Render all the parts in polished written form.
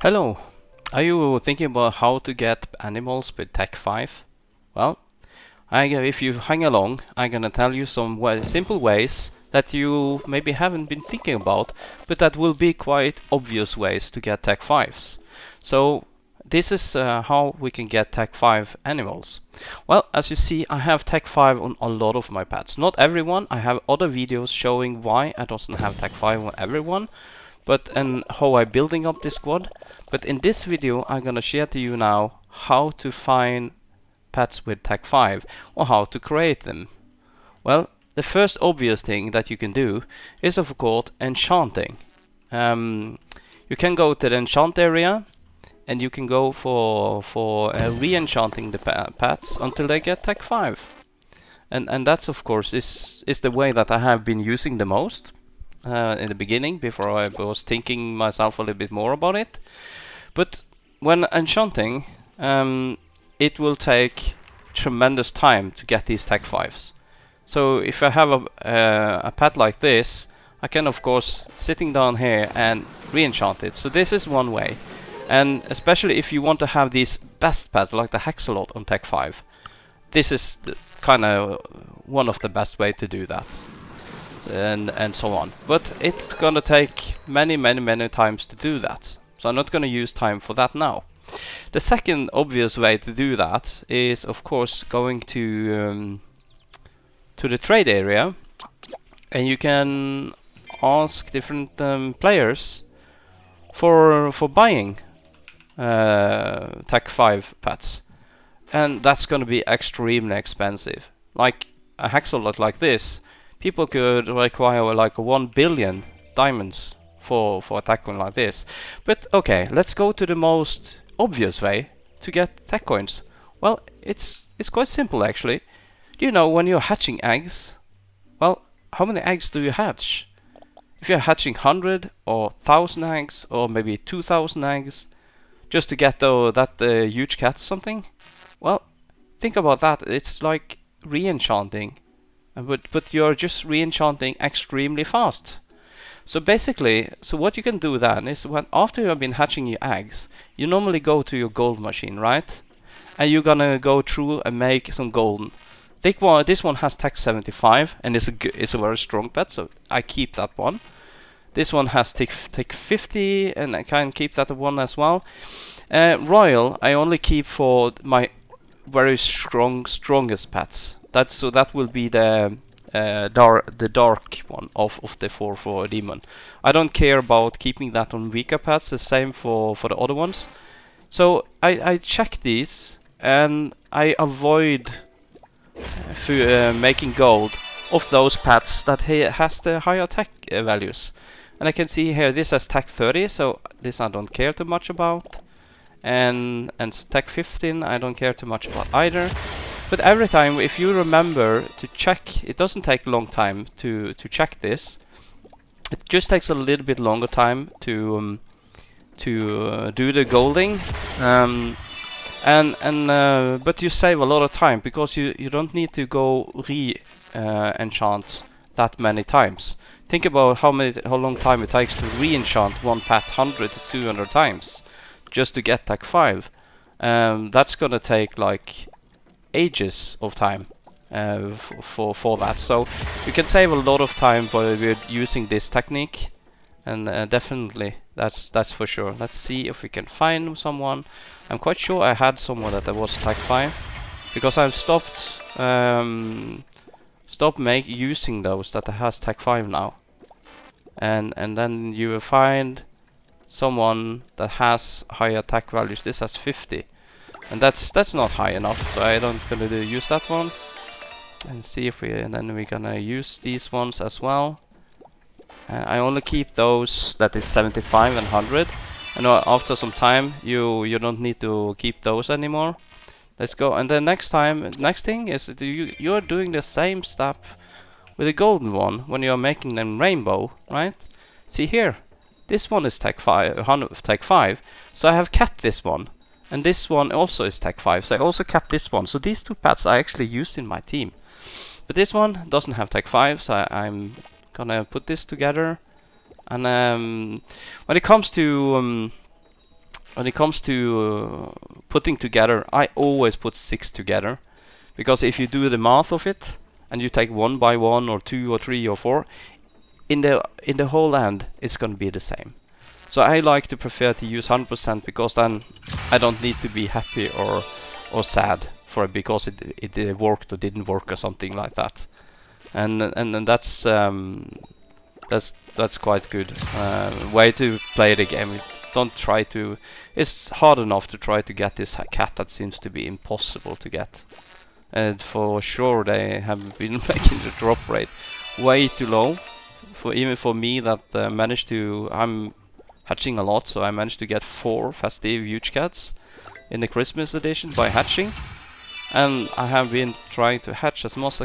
Hello, are you thinking about how to get animals with Tech 5? Well, if you hang along, I'm gonna tell you some simple ways that you maybe haven't been thinking about, but that will be quite obvious ways to get Tech 5s. So this is how we can get Tech 5 animals. Well, as you see, I have Tech 5 on a lot of my pets. Not everyone, I have other videos showing why I don't have Tech 5 on everyone, and how I'm building up this squad. But in this video I'm gonna share to you now how to find pets with Tech 5 or how to create them. Well, the first obvious thing that you can do is of course enchanting. You can go to the enchant area and you can go for re-enchanting the pets until they get Tech 5. And that's of course is the way that I have been using the most. In the beginning, before I was thinking myself a little bit more about it. But when enchanting, it will take tremendous time to get these Tech 5s. So if I have a pet like this, I can of course sitting down here and re-enchant it. So this is one way. And especially if you want to have these best pets like the Hexalot on Tech 5, this is kind of one of the best way to do that. And so on. But it's gonna take many times to do that. So I'm not gonna use time for that now. The second obvious way to do that is of course going to the trade area, and you can ask different players for buying Tech 5 pets, and that's gonna be extremely expensive. Like a Hexalot like this, people could require like 1 billion diamonds for a tech coin like this. But okay, let's go to the most obvious way to get tech coins. Well, it's quite simple actually. Do you know when you're hatching eggs? Well, how many eggs do you hatch? If you're hatching 100 or 1,000 eggs or maybe 2,000 eggs just to get that huge cat or something? Well, think about that. It's like re-enchanting. But you're just re-enchanting extremely fast. So basically, what you can do then is when after you have been hatching your eggs, you normally go to your gold machine, right? And you're gonna go through and make some golden. This one has Tech 75 and it's a very strong pet, so I keep that one. This one has Tech 50 and I can keep that one as well. Royal I only keep for my very strongest pets. That will be the dark one of the 4 demon. I don't care about keeping that on weaker pets. The same for the other ones. So I check these and I avoid making gold of those pets that has the higher tech values. And I can see here this has Tech 30, so this I don't care too much about. And Tech 15 I don't care too much about either. But every time, if you remember to check, it doesn't take a long time to check this. It just takes a little bit longer time to do the golding, but you save a lot of time because you don't need to go re-enchant that many times. Think about how long time it takes to re-enchant one pet 100 to 200 times just to get Tech 5. That's gonna take like ages of time for that. So you can save a lot of time by using this technique, and definitely that's for sure. Let's see if we can find someone. I'm quite sure I had someone that was Tech 5 because I've stopped using those that has Tech 5 now, and then you will find someone that has higher tech values. This has 50. And that's not high enough, so I don't gonna use that one. And see if and then we're gonna use these ones as well. I only keep those that is 75 and 100. And after some time, you don't need to keep those anymore. Let's go. And then next thing is you're doing the same step with the golden one when you're making them rainbow, right? See here, this one is Tech 5, so I have kept this one. And this one also is Tech 5, so I also kept this one. So these two pets I actually used in my team. But this one doesn't have Tech 5, so I'm gonna put this together. And when it comes to when it comes to putting together, I always put 6 together, because if you do the math of it and you take 1 by 1 or 2 or 3 or 4, in the whole end it's going to be the same. So I like to prefer to use 100%, because then I don't need to be happy or sad for it because it worked or didn't work or something like that. And that's quite good way to play the game. Don't try to. It's hard enough to try to get this cat that seems to be impossible to get. And for sure they have been making the drop rate way too low. Even for me that managed to. I'm hatching a lot, so I managed to get 4 festive huge cats in the Christmas edition by hatching. And I have been trying to hatch as much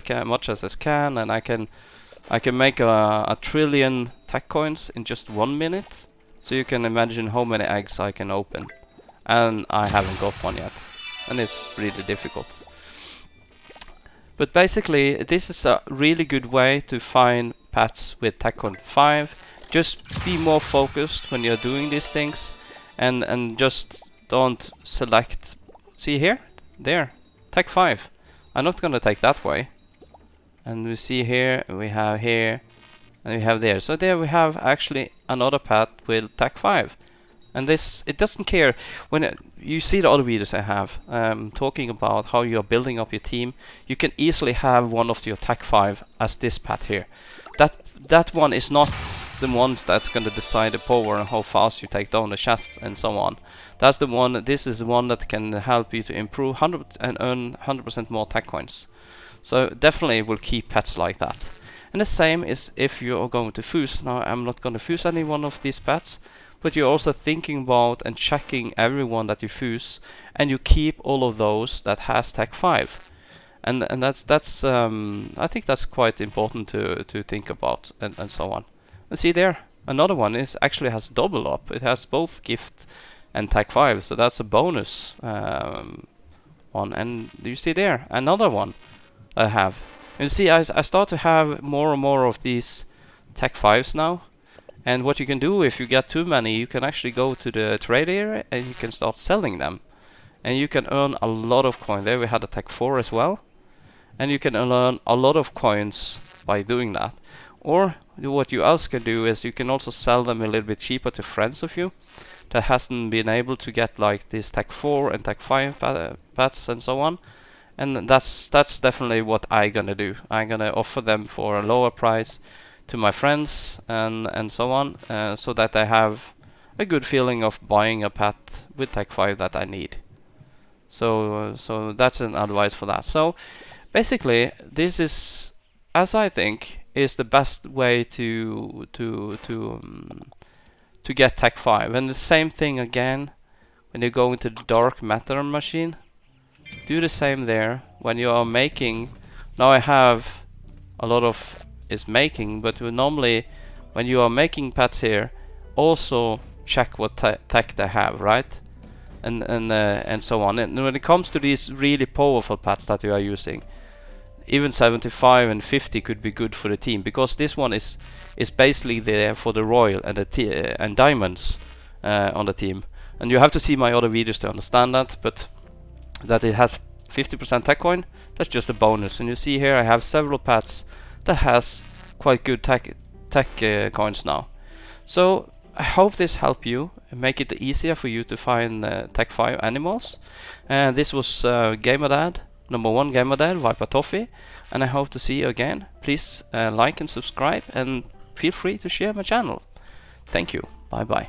as I can, and I can make a trillion tech coins in just 1 minute. So you can imagine how many eggs I can open. And I haven't got one yet. And it's really difficult. But basically, this is a really good way to find pets with tech coin 5. Just be more focused when you're doing these things. And just don't select. See here? There. Tech 5. I'm not gonna take that way. And we see here, we have here, and we have there. So there we have actually another pet with tech 5. And this, it doesn't care. When you see the other videos I have talking about how you're building up your team, you can easily have one of your tech 5 as this pet here. That one is not the ones that's going to decide the power and how fast you take down the chests and so on. That's the one. This is the one that can help you to improve 100 and earn 100% more tech coins. So definitely will keep pets like that. And the same is if you are going to fuse. Now I'm not going to fuse any one of these pets, but you're also thinking about and checking everyone that you fuse, and you keep all of those that has tech 5. And that's I think that's quite important to think about and so on. And see there, another one is actually has double up. It has both gift and tech 5, so that's a bonus one. And you see there, another one I have. And you see, I start to have more and more of these tech 5s now. And what you can do if you get too many, you can actually go to the trade area and you can start selling them. And you can earn a lot of coins. There we had a tech 4 as well. And you can earn a lot of coins by doing that. Or what you else can do is you can also sell them a little bit cheaper to friends of you that hasn't been able to get like this tech 4 and tech 5 pets and so on. And that's definitely what I'm gonna do. I'm gonna offer them for a lower price to my friends and so on, so that I have a good feeling of buying a pet with tech 5 that I need. So that's an advice for that. So basically, this is, as I think, is the best way to get tech 5. And the same thing again when you go into the dark matter machine. Do the same there when you are making. Now I have a lot of is making, but normally when you are making pets here, also check what tech they have, right? And so on. And when it comes to these really powerful pets that you are using, even 75 and 50 could be good for the team, because this one is basically there for the royal and the and diamonds on the team. And you have to see my other videos to understand that, but that it has 50% tech coin, that's just a bonus. And you see here I have several pets that has quite good tech coins now. So I hope this helped you and make it easier for you to find tech 5 animals. And this was GamerDad, #1 GamerDad, Viper Toffee, and I hope to see you again. Please like and subscribe, and feel free to share my channel. Thank you. Bye bye.